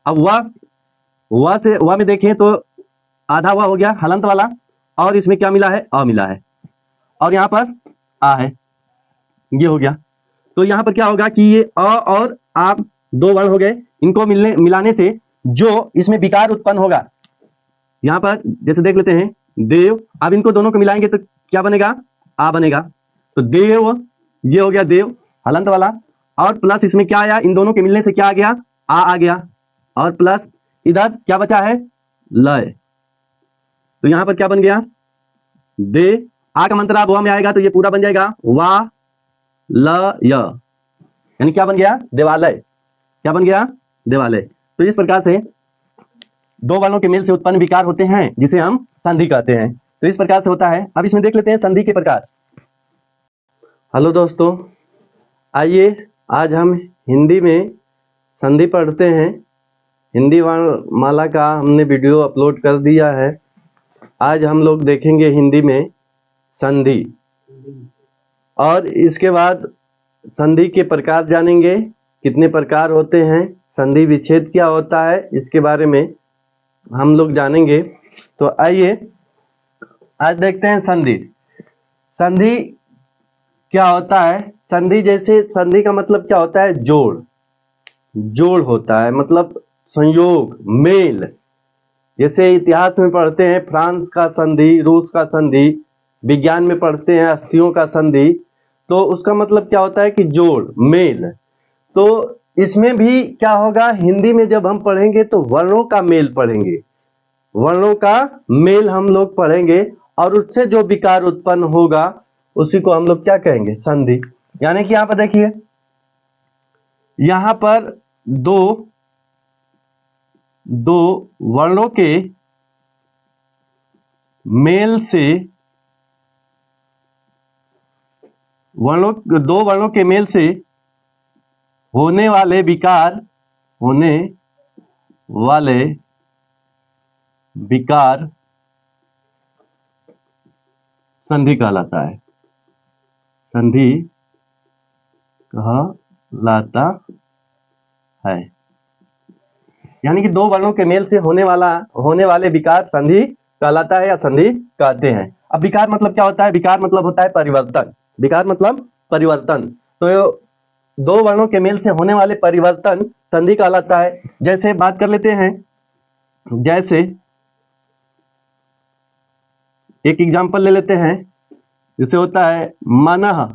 अब व में देखें तो आधा व हो गया हलंत वाला, और इसमें क्या मिला है, अ मिला है, और यहाँ पर आ है, ये हो गया। तो यहाँ पर क्या होगा कि ये अ और आ दो वर्ण हो गए, इनको मिलाने से जो इसमें विकार उत्पन्न होगा, यहाँ पर जैसे देख लेते हैं देव, अब इनको दोनों को मिलाएंगे तो क्या बनेगा, आ बनेगा। तो देव, ये हो गया देव हलंत वाला, और प्लस इसमें क्या आया, इन दोनों के मिलने से क्या आ गया, आ गया, और प्लस इधर क्या बचा है, लय। तो यहाँ पर क्या बन गया, दे, आ का मंत्र अब में आएगा तो ये पूरा बन जाएगा वा ल य, यानी क्या बन गया, देवालय। क्या बन गया, देवालय। तो इस प्रकार से दो वर्णों के मेल से उत्पन्न विकार होते हैं जिसे हम संधि कहते हैं। तो इस प्रकार से होता है। अब इसमें देख लेते हैं संधि के प्रकार। हेलो दोस्तों, आइए आज हम हिंदी में संधि पढ़ते हैं। हिंदी वर्णमाला का हमने वीडियो अपलोड कर दिया है। आज हम लोग देखेंगे हिंदी में संधि, और इसके बाद संधि के प्रकार जानेंगे, कितने प्रकार होते हैं, संधि विच्छेद क्या होता है, इसके बारे में हम लोग जानेंगे। तो आइए आज देखते हैं संधि। संधि क्या होता है, संधि जैसे संधि का मतलब क्या होता है, जोड़, जोड़ होता है, मतलब संयोग, मेल। जैसे इतिहास में पढ़ते हैं फ्रांस का संधि, रूस का संधि, विज्ञान में पढ़ते हैं अस्थियों का संधि, तो उसका मतलब क्या होता है कि जोड़, मेल। तो इसमें भी क्या होगा, हिंदी में जब हम पढ़ेंगे तो वर्णों का मेल पढ़ेंगे, वर्णों का मेल हम लोग पढ़ेंगे, और उससे जो विकार उत्पन्न होगा उसी को हम लोग क्या कहेंगे, संधि। यानी कि यहाँ पर देखिए, यहाँ पर दो वर्णों के मेल से, दो वर्णों के मेल से होने वाले विकार, होने वाले विकार संधि कहलाता है, संधि कहलाता है। यानी कि दो वर्णों के मेल से होने वाले विकार संधि कहलाता है या संधि कहते हैं। अब विकार मतलब क्या होता है, विकार मतलब होता है परिवर्तन, विकार मतलब परिवर्तन। तो दो वर्णों के मेल से होने वाले परिवर्तन संधि कहलाता है। जैसे बात कर लेते हैं, जैसे एक एग्जांपल ले लेते हैं, जैसे होता है मनः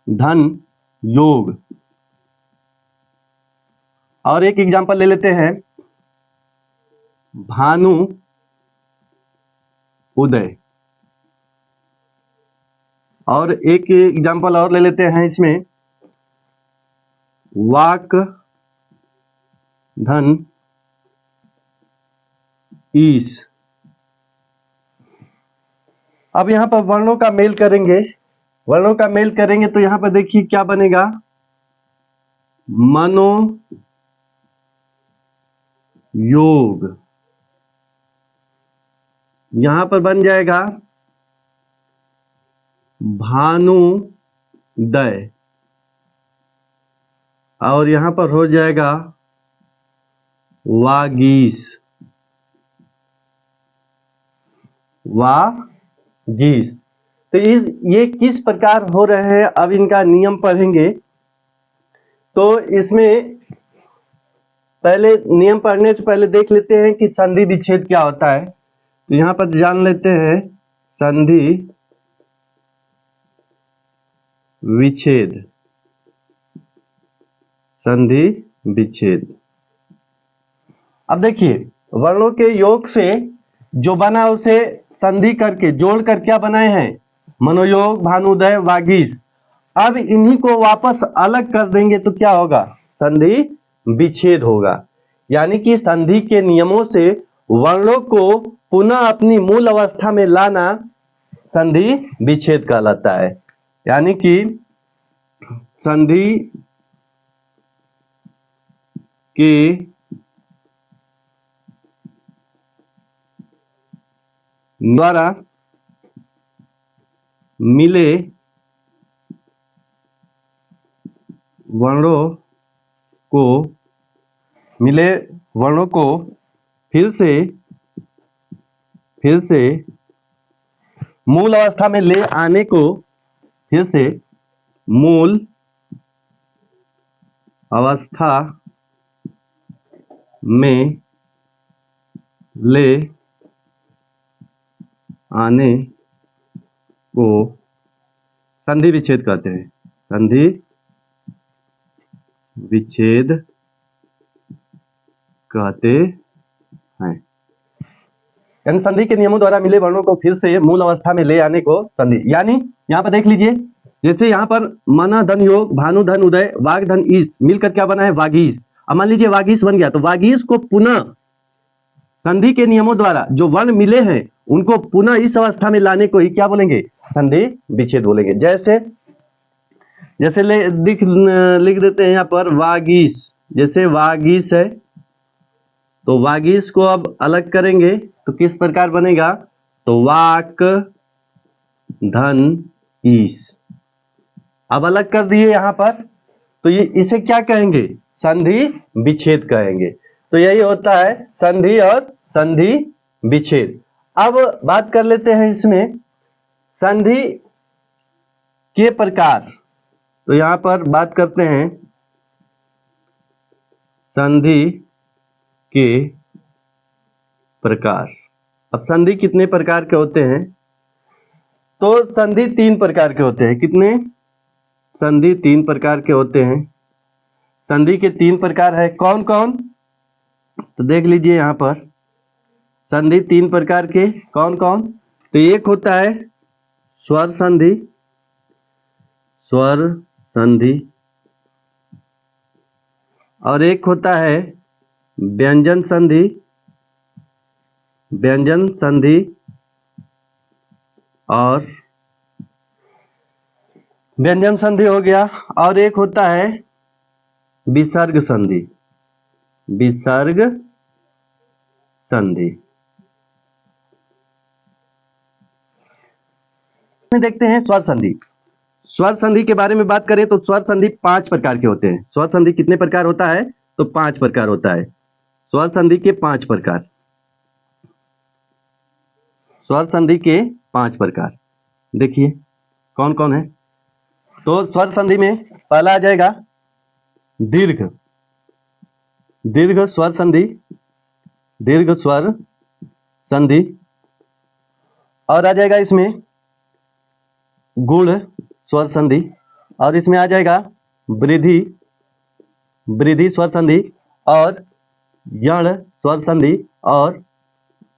धन योग, और एक एग्जांपल ले लेते हैं भानु उदय, और एक एग्जांपल और ले लेते हैं इसमें वाक धन ईश। अब यहाँ पर वर्णों का मेल करेंगे, वर्णों का मेल करेंगे तो यहाँ पर देखिए क्या बनेगा, मनो योग, यहाँ पर बन जाएगा भानुदय, और यहाँ पर हो जाएगा वागीश, वागीश। तो ये किस प्रकार हो रहे हैं, अब इनका नियम पढ़ेंगे। तो इसमें पहले नियम पढ़ने से पहले देख लेते हैं कि संधि विच्छेद क्या होता है। तो यहाँ पर जान लेते हैं संधि विच्छेद, संधि विच्छेद। अब देखिए, वर्णों के योग से जो बना उसे संधि करके जोड़कर क्या बनाए हैं, मनोयोग, भानुदय, वागीश। अब इन्हीं को वापस अलग कर देंगे तो क्या होगा, संधि विच्छेद होगा। यानी कि संधि के नियमों से वर्णों को पुनः अपनी मूल अवस्था में लाना संधि विच्छेद कहलाता है। यानी कि संधि के द्वारा मिले वर्णों को मिले वर्णों को फिर से मूल अवस्था में ले आने को फिर से मूल अवस्था में ले आने को संधि विच्छेद कहते हैं। संधि विच्छेद कहते हैं। यानी संधि के नियमों द्वारा मिले वर्णों को फिर से मूल अवस्था में ले आने को संधि। यानी यहाँ पर देख लीजिए, जैसे यहाँ पर मन धन योग, भानु धन उदय, वाग धन ईश मिलकर क्या बना है? वागीश। अब मान लीजिए वागीश बन गया, तो वागीश को पुनः संधि के नियमों द्वारा जो वर्ण मिले हैं उनको पुनः इस अवस्था में लाने को ही क्या बोलेंगे? संधि विच्छेद बोलेंगे। जैसे लिख देते हैं यहाँ पर वागीश। जैसे वागीश है तो वागीश को अब अलग करेंगे तो किस प्रकार बनेगा? तो वाक धन ईश। अब अलग कर दिए यहाँ पर, तो ये इसे क्या कहेंगे? संधि विच्छेद कहेंगे। तो यही होता है संधि और संधि विच्छेद। अब बात कर लेते हैं इसमें संधि के प्रकार। तो यहां पर बात करते हैं संधि के प्रकार। अब संधि कितने प्रकार के होते हैं? तो संधि 3 प्रकार के होते हैं। कितने? संधि 3 प्रकार के होते हैं। संधि के 3 प्रकार है। कौन कौन? तो देख लीजिए यहां पर संधि 3 प्रकार के कौन कौन? तो एक होता है स्वर संधि, स्वर संधि, और एक होता है व्यंजन संधि, व्यंजन संधि, और व्यंजन संधि हो गया, और एक होता है विसर्ग संधि, विसर्ग संधि। देखते हैं स्वर संधि। स्वर संधि के बारे में बात करें तो स्वर संधि 5 प्रकार के होते हैं। स्वर संधि कितने प्रकार होता है? तो 5 प्रकार होता है। स्वर संधि के 5 प्रकार। स्वर संधि के 5 प्रकार देखिए कौन कौन है। तो स्वर संधि में पहला आ जाएगा दीर्घ, दीर्घ स्वर संधि, दीर्घ स्वर संधि। और आ जाएगा इसमें गुण स्वर संधि, और इसमें आ जाएगा वृद्धि, वृद्धि स्वर संधि, और यण स्वर संधि, और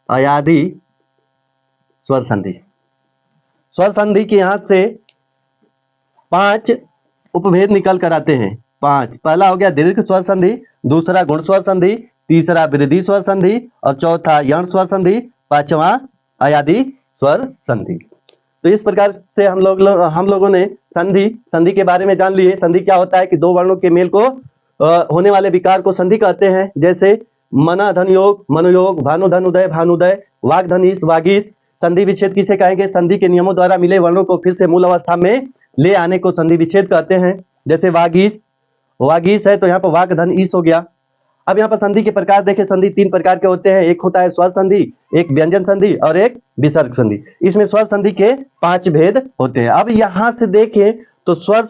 अयादि स्वर संधि। स्वर संधि के यहां से 5 उपभेद निकल कर आते हैं। 5। पहला हो गया दीर्घ स्वर संधि, दूसरा गुण स्वर संधि, तीसरा वृद्धि स्वर संधि, और चौथा यण स्वर संधि, पांचवा अयादि स्वर संधि। तो इस प्रकार से हम लोगों ने संधि के बारे में जान लिए। संधि क्या होता है कि 2 वर्णों के मेल को होने वाले विकार को संधि कहते हैं। जैसे मन धन योग, मनोयोग, भानु धन उदय, भानुदय, वाग धन ईश, वागीश। संधि विच्छेद किसे कहेंगे? संधि के नियमों द्वारा मिले वर्णों को फिर से मूल अवस्था में ले आने को संधि विच्छेद कहते हैं। जैसे वागीश, वागीश है तो यहाँ पर वाग धन ईश हो गया। अब यहाँ पर संधि के प्रकार देखें। संधि 3 प्रकार के होते हैं। एक होता है स्वर संधि, एक व्यंजन संधि, और एक विसर्ग संधि। इसमें स्वर संधि के 5 भेद होते हैं। अब यहाँ से देखें तो स्वर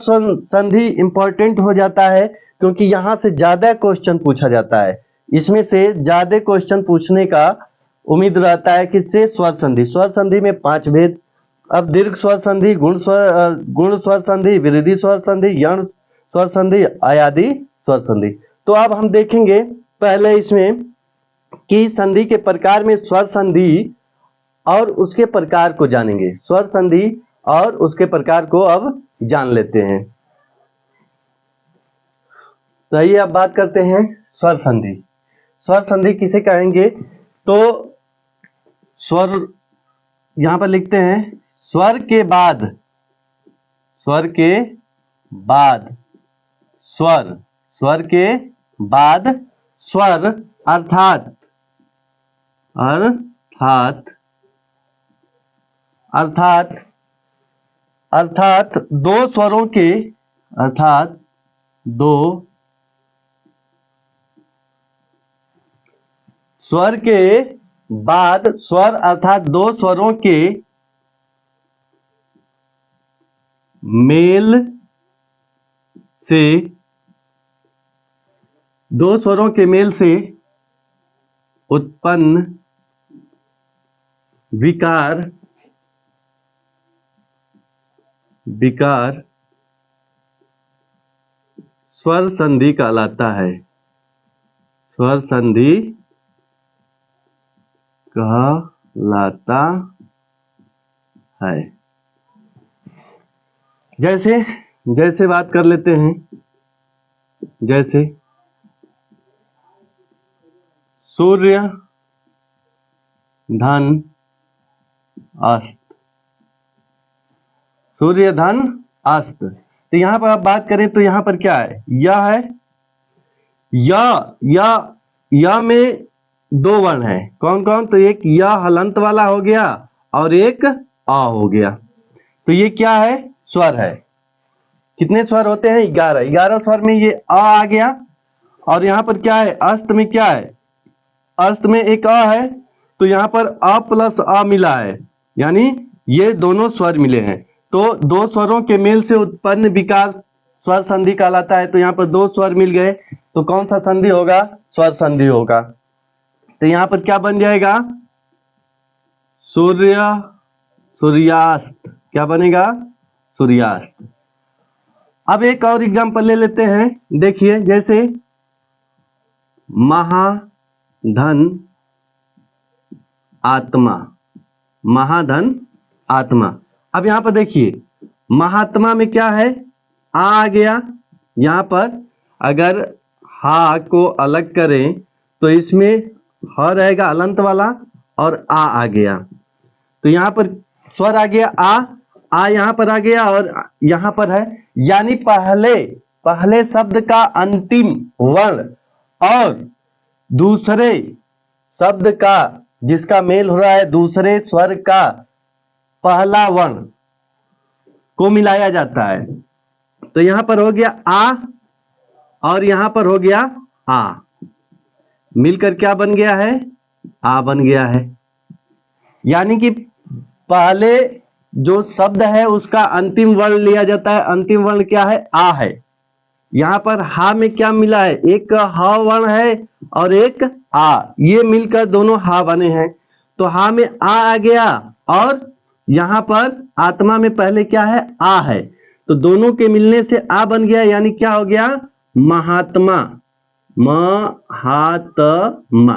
संधि इंपॉर्टेंट हो जाता है क्योंकि यहाँ से ज्यादा क्वेश्चन पूछा जाता है। इसमें से ज्यादा क्वेश्चन पूछने का उम्मीद रहता है किससे? स्वर संधि। स्वर संधि में 5 भेद। अब दीर्घ स्वर संधि, गुण स्वर संधि, वृद्धि स्वर संधि, यण स्वर संधि, अयादि स्वर संधि। तो अब हम देखेंगे पहले इसमें कि संधि के प्रकार में स्वर संधि और उसके प्रकार को जानेंगे। स्वर संधि और उसके प्रकार को अब जान लेते हैं। तो आइए अब बात करते हैं स्वर संधि। स्वर संधि किसे कहेंगे? तो स्वर यहां पर लिखते हैं स्वर के बाद, स्वर के बाद स्वर, स्वर के बाद स्वर, अर्थात अर्थात अर्थात अर्थात 2 स्वरों के, अर्थात 2 स्वर के बाद स्वर अर्थात दो स्वरों के मेल से, दो स्वरों के मेल से उत्पन्न विकार स्वर संधि कहलाता है। स्वर संधि कहलाता है। जैसे जैसे बात कर लेते हैं, जैसे सूर्य धन अस्त, सूर्य धन अस्त। तो यहां पर आप बात करें तो यहां पर क्या है, यह है, या में दो वर्ण है, कौन कौन, तो एक या हलंत वाला हो गया और एक आ हो गया। तो ये क्या है, स्वर है। कितने स्वर होते हैं, 11। 11 स्वर में ये आ गया। और यहां पर क्या है, अस्त में क्या है, अस्त में एक अ है, तो यहां पर अ प्लस अ मिला है, यानी ये दोनों स्वर मिले हैं। तो दो स्वरों के मेल से उत्पन्न विकार स्वर संधि कहलाता है। तो यहाँ पर दो स्वर मिल गए, तो कौन सा संधि होगा, स्वर संधि होगा। तो यहाँ पर क्या बन जाएगा, सूर्यास्त। क्या बनेगा, सूर्यास्त। अब एक और एग्जांपल ले लेते हैं, देखिए जैसे महाधन आत्मा, महाधन आत्मा। अब यहां पर देखिए महात्मा में क्या है, आ गया। यहां पर अगर हा को अलग करें तो इसमें ह रहेगा अलंत वाला और आ गया। तो यहां पर स्वर आ गया आ यहां पर आ गया और यहां पर है, यानी पहले शब्द का अंतिम वर्ण और दूसरे शब्द का जिसका मेल हो रहा है दूसरे स्वर का पहला वर्ण को मिलाया जाता है। तो यहां पर हो गया आ और यहां पर हो गया आ, मिलकर क्या बन गया है, आ बन गया है। यानी कि पहले जो शब्द है उसका अंतिम वर्ण लिया जाता है। अंतिम वर्ण क्या है, आ है। यहां पर हा में क्या मिला है, एक ह वर्ण है और एक आ, ये मिलकर दोनों हा बने हैं। तो हा में आ गया और यहां पर आत्मा में पहले क्या है, आ है। तो दोनों के मिलने से आ बन गया, यानी क्या हो गया, महात्मा, महात्मा।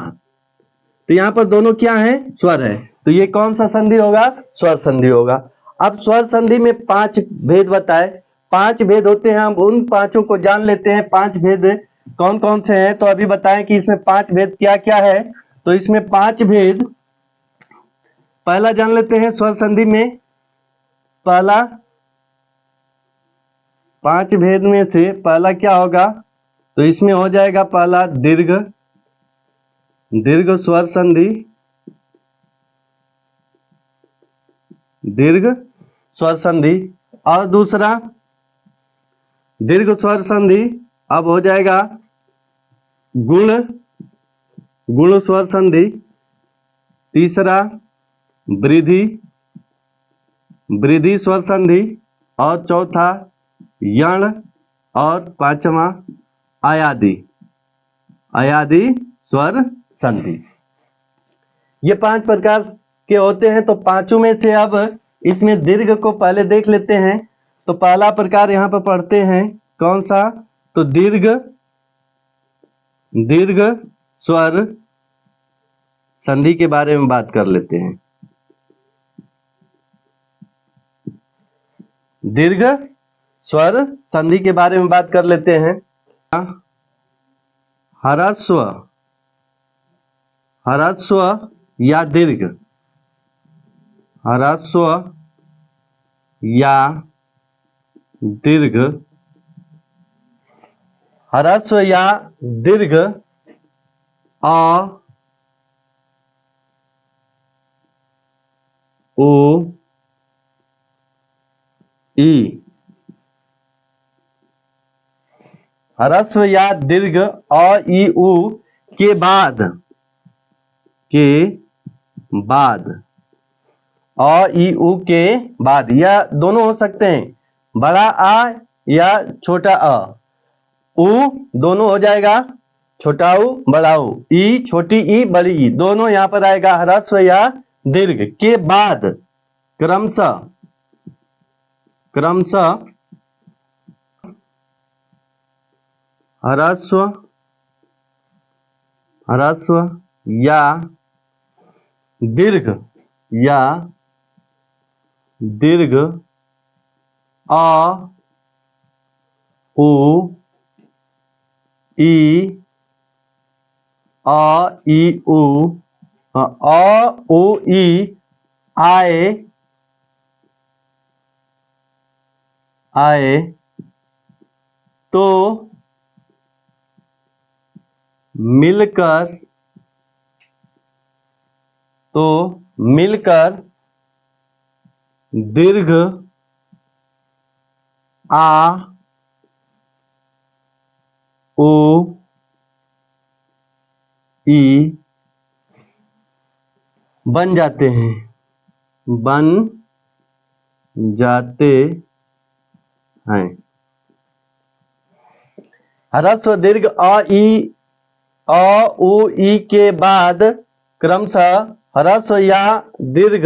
तो यहां पर दोनों क्या है, स्वर है। तो ये कौन सा संधि होगा, स्वर संधि होगा। अब स्वर संधि में 5 भेद बताए, 5 भेद होते हैं, हम उन पांचों को जान लेते हैं। 5 भेद कौन कौन से हैं, तो अभी बताएं कि इसमें 5 भेद क्या क्या है। तो इसमें 5 भेद, पहला जान लेते हैं स्वर संधि में। पहला 5 भेद में से पहला क्या होगा, तो इसमें हो जाएगा पहला दीर्घ स्वर संधि, दीर्घ स्वर संधि। और दूसरा दीर्घ स्वर संधि अब हो जाएगा गुण स्वर संधि। तीसरा वृद्धि स्वर संधि। और चौथा यण। और पांचवा आयादी स्वर संधि। ये 5 प्रकार के होते हैं। तो पांचों में से अब इसमें दीर्घ को पहले देख लेते हैं। तो पहला प्रकार यहां पर पढ़ते हैं, कौन सा, तो दीर्घ स्वर संधि के बारे में बात कर लेते हैं। दीर्घ स्वर संधि के बारे में बात कर लेते हैं। ह्रस्व या दीर्घ, ह्रस्व या दीर्घ, ह्रस्व या दीर्घ अ उ ई, ह्रस्व या दीर्घ अ ई उ के बाद के बाद, अ ई उ के बाद, या दोनों हो सकते हैं, बड़ा आ या छोटा अ। उ दोनों हो जाएगा, छोटा उ बड़ा उ, ई छोटी ई बड़ी ई, दोनों यहाँ पर आएगा ह्रस्व या दीर्घ के बाद, क्रमशः ह्रस्व या दीर्घ अ उ ई उ, अ उ ई आए तो मिलकर दीर्घ आ उ ई बन जाते हैं, ह्रस्व दीर्घ अ उ ई के बाद क्रमशः ह्रस्व या दीर्घ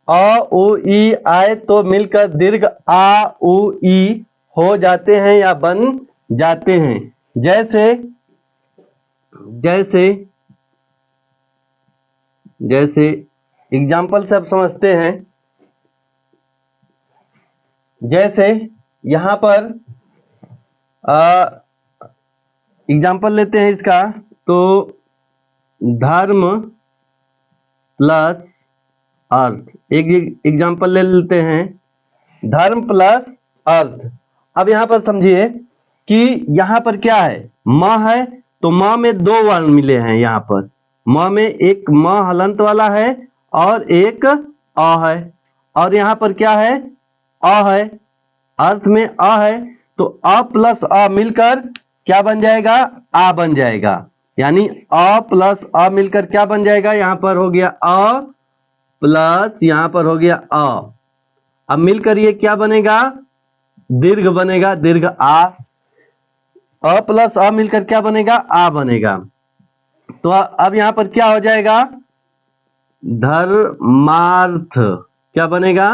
अ उ ई आए तो मिलकर दीर्घ आ उ ई हो जाते हैं या बन जाते हैं। जैसे एग्जाम्पल से आप समझते हैं। जैसे यहाँ पर एग्जाम्पल लेते हैं इसका, तो धर्म प्लस अर्थ, एक एग्जाम्पल ले लेते हैं, धर्म प्लस अर्थ। अब यहाँ पर समझिए कि यहाँ पर क्या है, म है, तो म में दो वर्ण मिले हैं। यहाँ पर म में एक म हलंत वाला है और एक अ है, और यहाँ पर क्या है, अ है, अर्थ में अ है, तो अ प्लस अ मिलकर क्या बन जाएगा, आ बन जाएगा। यानी अ प्लस अ मिलकर क्या बन जाएगा, यहाँ पर हो गया अ प्लस यहाँ पर हो गया अ। अब मिलकर ये क्या बनेगा, दीर्घ बनेगा, दीर्घ आ। अ प्लस अ मिलकर क्या बनेगा, आ बनेगा। तो अब यहाँ पर क्या हो जाएगा, धर्मार्थ, क्या बनेगा,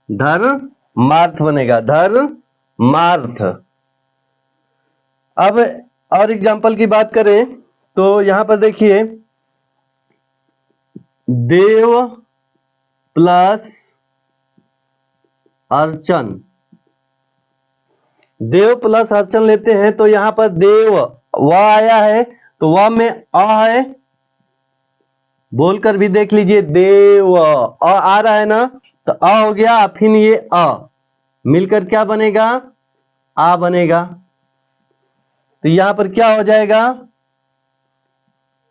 धर्मार्थ बनेगा, धर्मार्थ। अब और एग्जाम्पल की बात करें तो यहाँ पर देखिए, देव प्लस अर्चन, देव प्लस अर्चन लेते हैं तो यहाँ पर देव व आया है, तो व में अ है, बोलकर भी देख लीजिए, देव अ आ रहा है ना, तो अ हो गया, फिर ये अ मिलकर क्या बनेगा, आ बनेगा। तो यहाँ पर क्या हो जाएगा,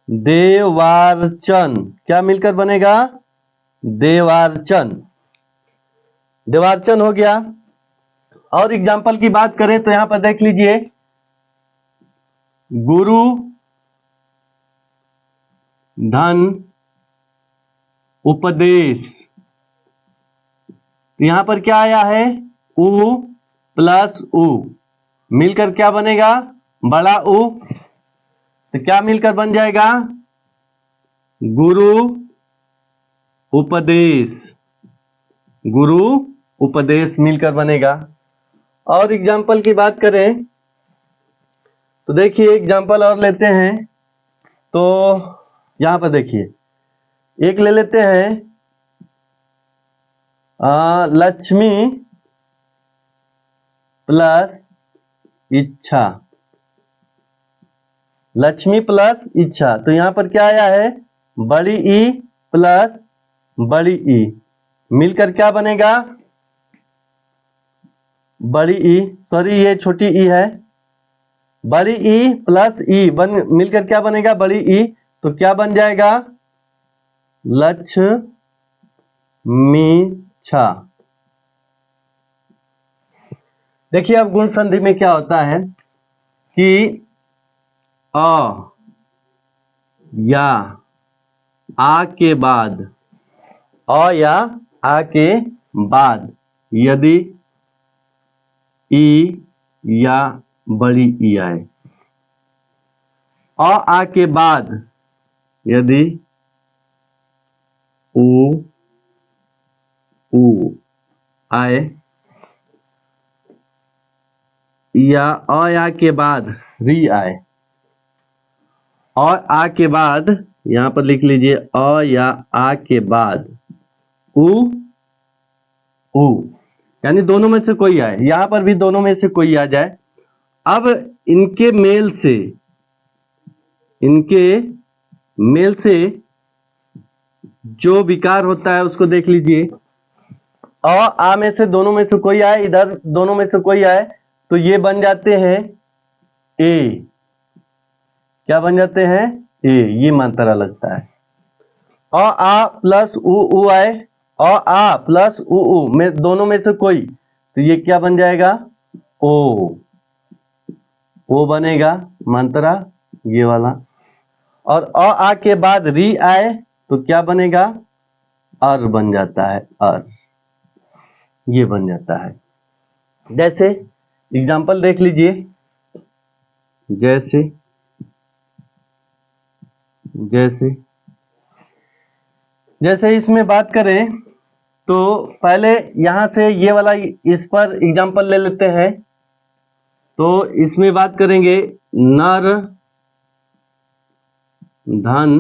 देवार्चन, क्या मिलकर बनेगा, देवार्चन, देवार्चन हो गया। और एग्जाम्पल की बात करें तो यहाँ पर देख लीजिए, गुरु धन उपदेश, यहाँ पर क्या आया है, उ प्लस उ मिलकर क्या बनेगा, बड़ा उ, तो क्या मिलकर बन जाएगा, गुरु उपदेश, गुरु उपदेश मिलकर बनेगा। और एग्जाम्पल की बात करें तो देखिए, एग्जाम्पल और लेते हैं, तो यहाँ पर देखिए, एक ले लेते हैं, लक्ष्मी प्लस इच्छा, लक्ष्मी प्लस इच्छा, तो यहाँ पर क्या आया है, बड़ी ई प्लस बड़ी ई मिलकर क्या बनेगा, बड़ी ई, सॉरी ये छोटी ई है, बड़ी ई प्लस ई मिलकर क्या बनेगा, बड़ी ई, तो क्या बन जाएगा, लक्ष्मी छा। देखिए अब गुण संधि में क्या होता है कि अ या आ के बाद, अ या आ के बाद यदि ई या बड़ी ई आए, अ आ के बाद यदि ऊ आए, या अ या के बाद री आए, और आ के बाद यहां पर लिख लीजिए अ या आ के बाद उ यानी दोनों में से कोई आए, यहां पर भी दोनों में से कोई आ जाए। अब इनके मेल से जो विकार होता है उसको देख लीजिए। अ आ में से दोनों में से कोई आए, इधर दोनों में से कोई आए, तो ये बन जाते हैं ए। क्या बन जाते हैं? ए। ये मात्रा लगता है। अ आ प्लस उ आए, अ आ प्लस उ में दोनों में से कोई, तो ये क्या बन जाएगा? ओ बनेगा मात्रा ये वाला। और अ आ के बाद री आए तो क्या बनेगा? अर बन जाता है, अर। ये बन जाता है। जैसे एग्जांपल देख लीजिए, जैसे इसमें बात करें तो पहले यहां से ये वाला इस पर एग्जांपल ले लेते हैं। तो इसमें बात करेंगे नर धन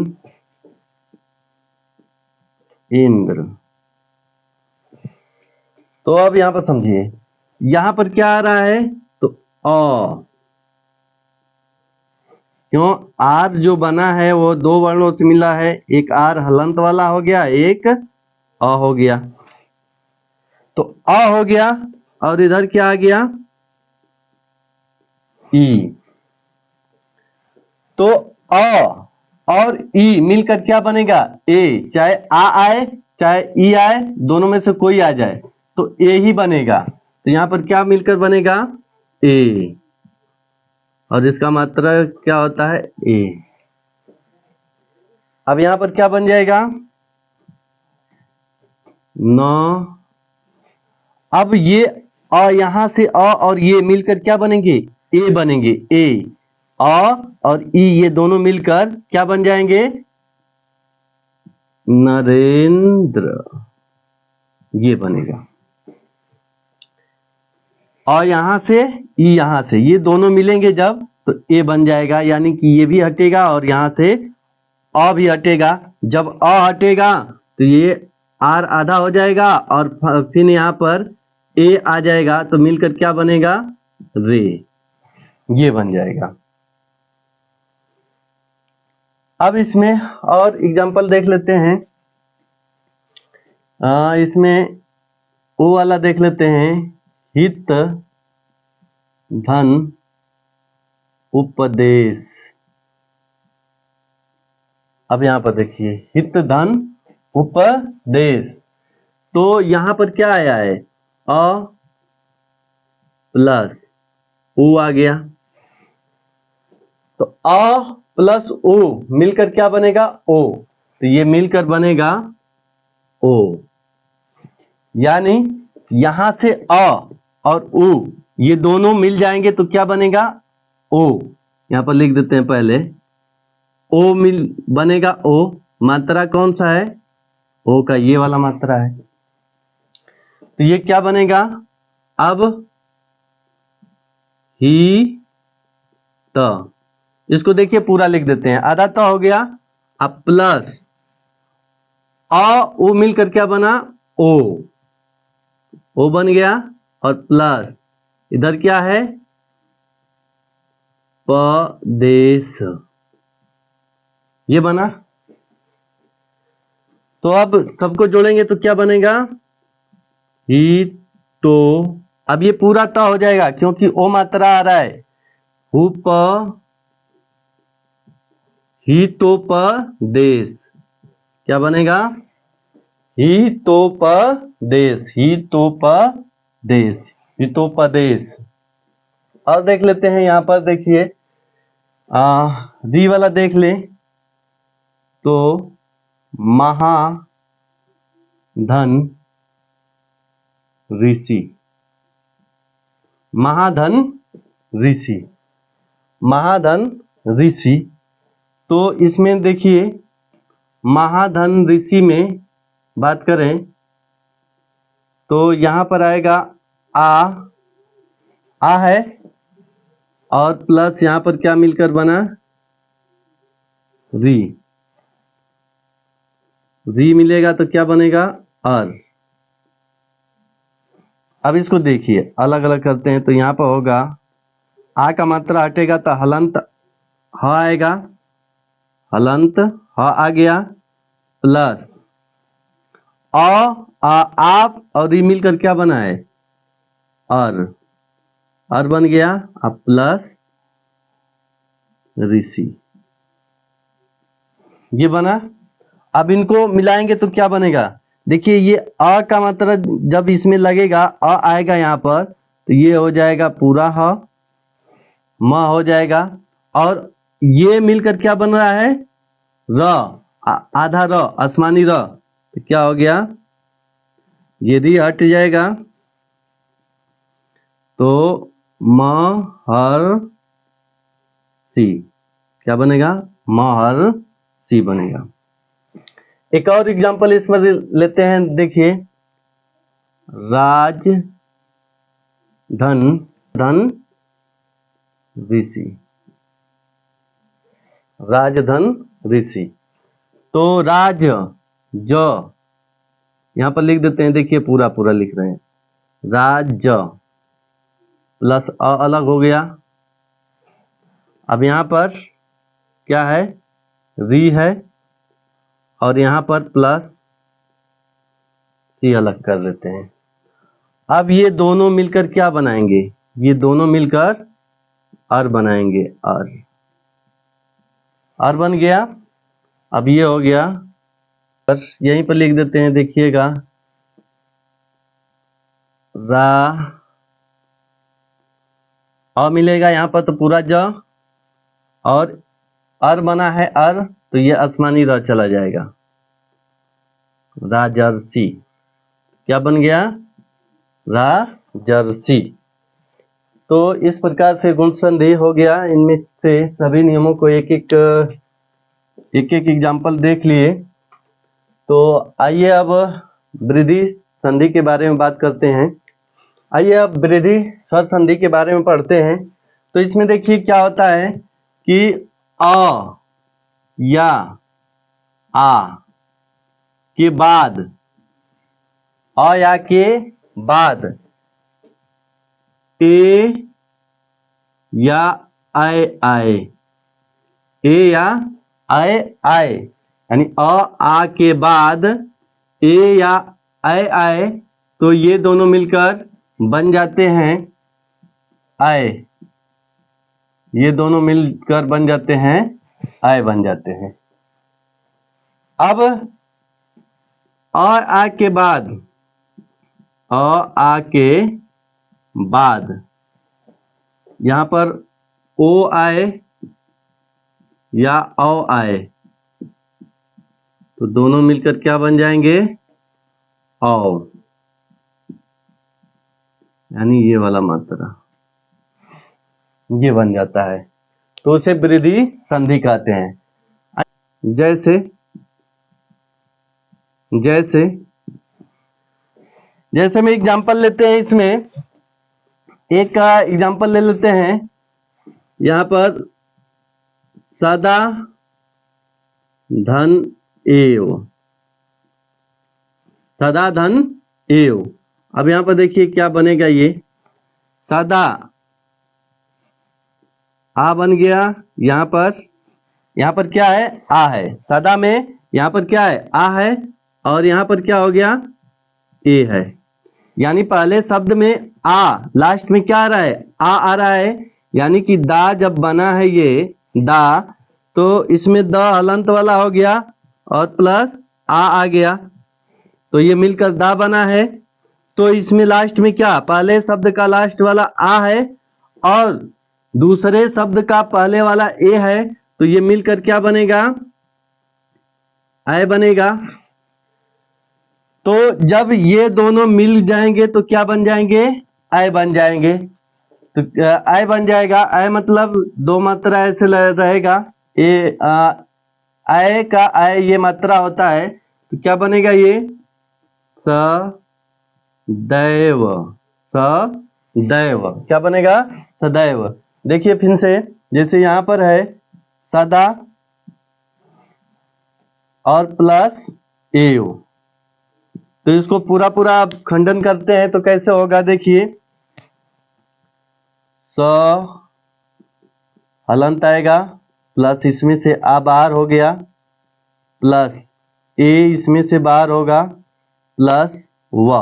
इंद्र। तो अब यहां पर समझिए, यहां पर क्या आ रहा है? तो अ, क्यों? आर जो बना है वो दो वर्णों से मिला है, एक आर हलंत वाला हो गया, एक अ हो गया। तो अ हो गया और इधर क्या आ गया? ई। तो अ और ई मिलकर क्या बनेगा? ए। चाहे आ आए चाहे ई आए, दोनों में से कोई आ जाए तो ए ही बनेगा। तो यहां पर क्या मिलकर बनेगा? ए। और इसका मात्रा क्या होता है? ए। अब यहां पर क्या बन जाएगा? 9। अब ये यहां से और ये मिलकर क्या बनेंगे? ए बनेंगे। ए और ई ये दोनों मिलकर क्या बन जाएंगे? नरेंद्र। ये बनेगा। और यहां से ई, यहां से ये दोनों मिलेंगे जब, तो ए बन जाएगा, यानी कि ये भी हटेगा और यहां से अ भी हटेगा। जब अ हटेगा तो ये आर आधा हो जाएगा और फिर यहां पर ए आ जाएगा, तो मिलकर क्या बनेगा? रे। ये बन जाएगा। अब इसमें और एग्जांपल देख लेते हैं। इसमें वो वाला देख लेते हैं, हित धन उपदेश। अब यहां पर देखिए, हित धन उपदेश। तो यहां पर क्या आया है? अ प्लस उ आ गया। तो अ प्लस उ मिलकर क्या बनेगा? ओ। तो ये मिलकर बनेगा ओ। यानी यहां से अ और उ ये दोनों मिल जाएंगे तो क्या बनेगा? ओ। यहां पर लिख देते हैं पहले। ओ बनेगा ओ। मात्रा कौन सा है? ओ का ये वाला मात्रा है। तो ये क्या बनेगा? अब ही त, इसको देखिए पूरा लिख देते हैं। आधा त हो गया, अब प्लस अ उ मिलकर क्या बना? ओ बन गया और प्लस इधर क्या है? पदेश। ये बना। तो अब सबको जोड़ेंगे तो क्या बनेगा? ही तो। अब ये पूरा त हो जाएगा क्योंकि ओ मात्रा आ रहा है। हुप ही तो देश। क्या बनेगा? ही तो देश, ही तो देश, हितोपदेश। और देख लेते हैं, यहां पर देखिए री वाला देख ले तो महाधन ऋषि, महाधन ऋषि, महाधन ऋषि। तो इसमें देखिए महाधन ऋषि में बात करें तो यहां पर आएगा आ है और प्लस यहां पर क्या मिलकर बना, री, री मिलेगा तो क्या बनेगा, अर। अब इसको देखिए अलग अलग करते हैं तो यहां पर होगा आ का मात्रा हटेगा तो हलंत ह आएगा, हलंत ह आ गया, प्लस आप और री मिलकर क्या बना है, अर बन गया, अब प्लस ऋषि, ये बना। अब इनको मिलाएंगे तो क्या बनेगा, देखिए ये अ का मात्रा जब इसमें लगेगा अ आएगा यहाँ पर तो ये हो जाएगा पूरा ह, म हो जाएगा, और ये मिलकर क्या बन रहा है, र, आधा र, आसमानी र, तो क्या हो गया, ये री हट जाएगा तो महर्षि, क्या बनेगा, महर्षि बनेगा। एक और एग्जांपल इसमें लेते हैं, देखिए राजधन ऋषि, राजधन ऋषि। तो राज ज यहां पर लिख देते हैं, देखिए पूरा पूरा लिख रहे हैं, राज प्लस अ अलग हो गया। अब यहां पर क्या है, री है और यहां पर प्लस सी अलग कर देते हैं। अब ये दोनों मिलकर क्या बनाएंगे, ये दोनों मिलकर अर बनाएंगे, अर बन गया। अब ये हो गया, यहीं पर लिख देते हैं, देखिएगा रा, अ मिलेगा यहाँ पर तो पूरा ज, और अर बना है अर तो ये आसमानी र चला जाएगा, राजर्षि, क्या बन गया, राजर्षि। तो इस प्रकार से गुण संधि हो गया। इनमें से सभी नियमों को एक एक एग्जाम्पल देख लिए। तो आइए अब वृद्धि संधि के बारे में बात करते हैं। आइए अब वृद्धि स्वर संधि के बारे में पढ़ते हैं। तो इसमें देखिए क्या होता है कि अ या आ के बाद, अ या के बाद ए या आए आए, ए या आए आए, यानी अ आ के बाद ए या आए आए, तो ये दोनों मिलकर बन जाते हैं आए, ये दोनों मिलकर बन जाते हैं आए, बन जाते हैं। अब आ के बाद, आ के बाद यहां पर ओ आए या औ आए तो दोनों मिलकर क्या बन जाएंगे, औ, यानी ये वाला मात्रा ये बन जाता है, तो उसे वृद्धि संधि कहते हैं। जैसे जैसे जैसे में एग्जांपल लेते हैं, इसमें एक का एग्जांपल ले लेते हैं, यहां पर सदा धन एव, सदा धन एव। अब यहां पर देखिए क्या बनेगा, ये सदा आ बन गया, यहां पर क्या है, आ है, सदा में यहां पर क्या है, आ है, और यहां पर क्या हो गया, ए है। यानी पहले शब्द में आ, लास्ट में क्या आ रहा है, आ रहा है, यानी कि दा जब बना है ये दा, तो इसमें द हलंत वाला हो गया और प्लस आ गया, तो ये मिलकर दा बना है। तो इसमें लास्ट में क्या, पहले शब्द का लास्ट वाला आ है और दूसरे शब्द का पहले वाला ए है, तो ये मिलकर क्या बनेगा, आय बनेगा। तो जब ये दोनों मिल जाएंगे तो क्या बन जाएंगे? आय बन जाएंगे। तो आय बन जाएगा। आय मतलब दो मात्रा ऐसे रहेगा। ये आय का आय ये मात्रा होता है, तो क्या बनेगा? ये सदैव। सदैव क्या बनेगा? सदैव। देखिए फिर से, जैसे यहां पर है सदा और प्लस एव, तो इसको पूरा पूरा आप खंडन करते हैं तो कैसे होगा? देखिए, स हलंत आएगा, प्लस इसमें से आ बाहर हो गया, प्लस ए इसमें से बाहर होगा, प्लस व।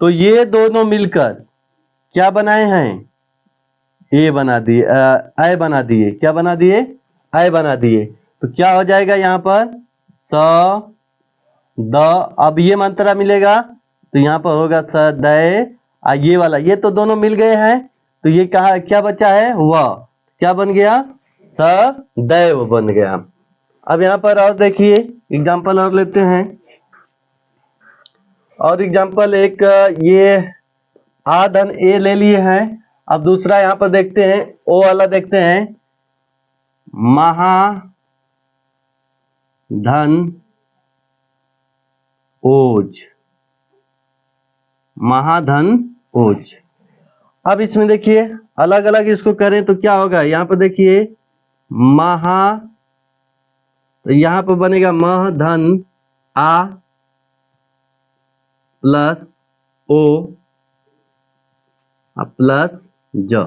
तो ये दोनों मिलकर क्या बनाए हैं? ए बना दिए, आय बना दिए। क्या बना दिए? आय बना दिए। तो क्या हो जाएगा यहाँ पर? स द। अब ये मात्रा मिलेगा तो यहाँ पर होगा सदै। ये वाला, ये तो दोनों मिल गए हैं, तो ये कहा क्या बचा है? वह। क्या बन गया? सदैव बन गया। अब यहाँ पर और देखिए एग्जाम्पल और लेते हैं। और एग्जाम्पल एक, ये आ धन ए ले लिए हैं। अब दूसरा यहाँ पर देखते हैं, ओ वाला देखते हैं। महाधन ओज। महाधन ओज। अब इसमें देखिए अलग अलग इसको करें तो क्या होगा? यहाँ पर देखिए महा, तो यहाँ पर बनेगा मह धन आ प्लस ओ प्लस ज।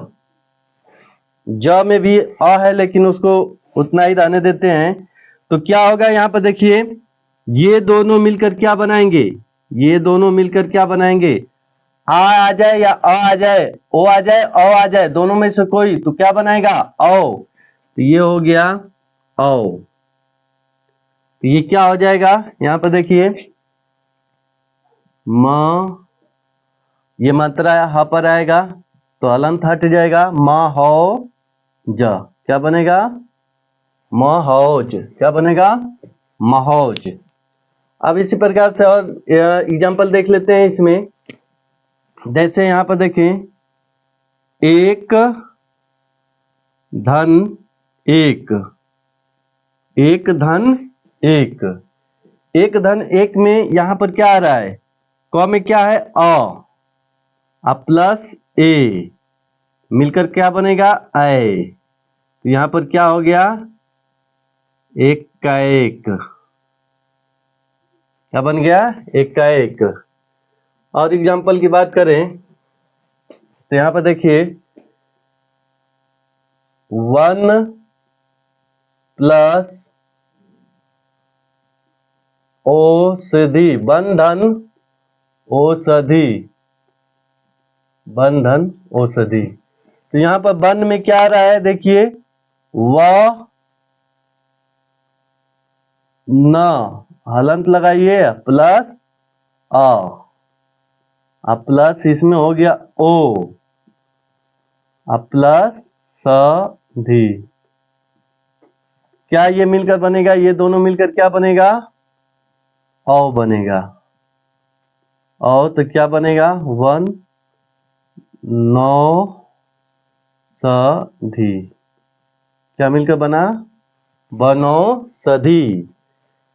ज में भी अ है लेकिन उसको उतना ही रहने देते हैं। तो क्या होगा यहाँ पर देखिए, ये दोनों मिलकर क्या बनाएंगे? ये दोनों मिलकर क्या बनाएंगे? आ जाए या आ जाए, ओ आ जाए, औ आ जाए, दोनों में से कोई, तो क्या बनाएगा? औ। तो ये हो गया औ। तो ये क्या हो जाएगा? यहाँ पर देखिए म, ये मात्रा ह पर आएगा तो हलंत हट जाएगा, म हो ज। क्या बनेगा? महौज। क्या बनेगा? महौज। अब इसी प्रकार से और एग्जाम्पल देख लेते हैं इसमें। जैसे यहाँ पर देखें, एक धन एक। एक धन एक। एक धन एक में यहाँ पर क्या आ रहा है? क में क्या है? अ प्लस ए मिलकर क्या बनेगा? आय। तो यहाँ पर क्या हो गया? एक का एक। क्या बन गया? एक का एक। और एग्जाम्पल की बात करें तो यहाँ पर देखिए, वन प्लस औषधि, बंधन औषधि। बंधन औषधि। तो यहाँ पर वन में क्या आ रहा है? देखिए व न, हलंत लगाइए, प्लस प्लस इसमें हो गया ओ प्लस सधि। क्या ये मिलकर बनेगा? ये दोनों मिलकर क्या बनेगा? औ बनेगा। औ तो क्या बनेगा? वन नौ सधि। क्या मिलकर बना? बनौषधि।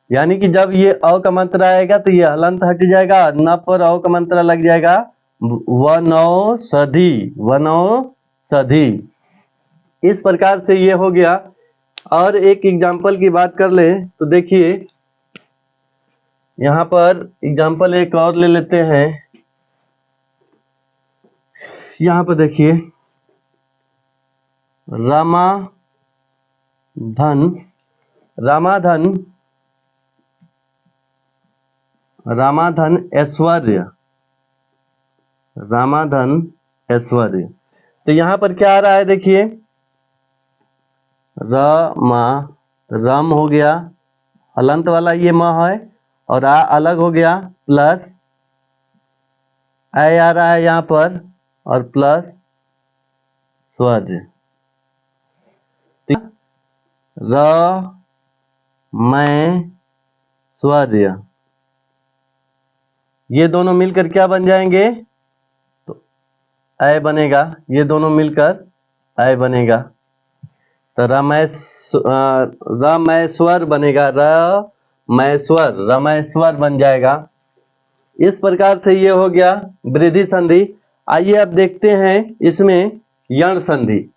यानी कि जब ये अ का मंत्र आएगा तो ये हलंत हट जाएगा, न पर अ का मंत्र लग जाएगा, वनौषधि। वनौषधि। इस प्रकार से ये हो गया। और एक एग्जाम्पल की बात कर ले तो देखिए, यहाँ पर एग्जाम्पल एक और ले लेते हैं। यहाँ पर देखिए रामाधन। रामाधन, रामाधन ऐश्वर्य। रामाधन ऐश्वर्य। तो यहाँ पर क्या आ रहा है? देखिए रमा, रम हो गया, हलंत वाला ये म है, और आ अलग हो गया, प्लस आ रहा है यहाँ पर, और प्लस स्वर्य। र मैं स्वर्य, ये दोनों मिलकर क्या बन जाएंगे? तो अय बनेगा, ये दोनों मिलकर अय बनेगा। तो रमेश्वर बनेगा, रमेश्वर बन जाएगा। इस प्रकार से ये हो गया वृद्धि संधि। आइए अब देखते हैं इसमें यण संधि।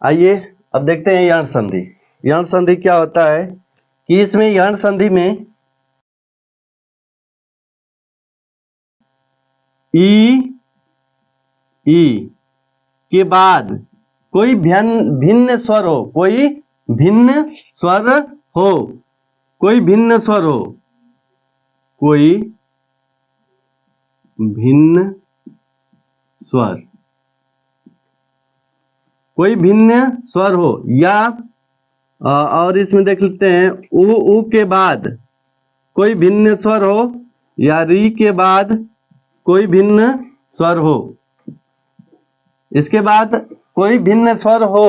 आइए अब देखते हैं यण संधि। यण संधि क्या होता है कि इसमें यण संधि में ई के बाद कोई भिन्न स्वर हो, कोई भिन्न स्वर हो, कोई भिन्न स्वर हो, कोई भिन्न स्वर, कोई भिन्न स्वर हो, या और इसमें देख लेते हैं उ के बाद कोई भिन्न स्वर हो, या री के बाद कोई भिन्न स्वर हो। इसके बाद कोई भिन्न स्वर हो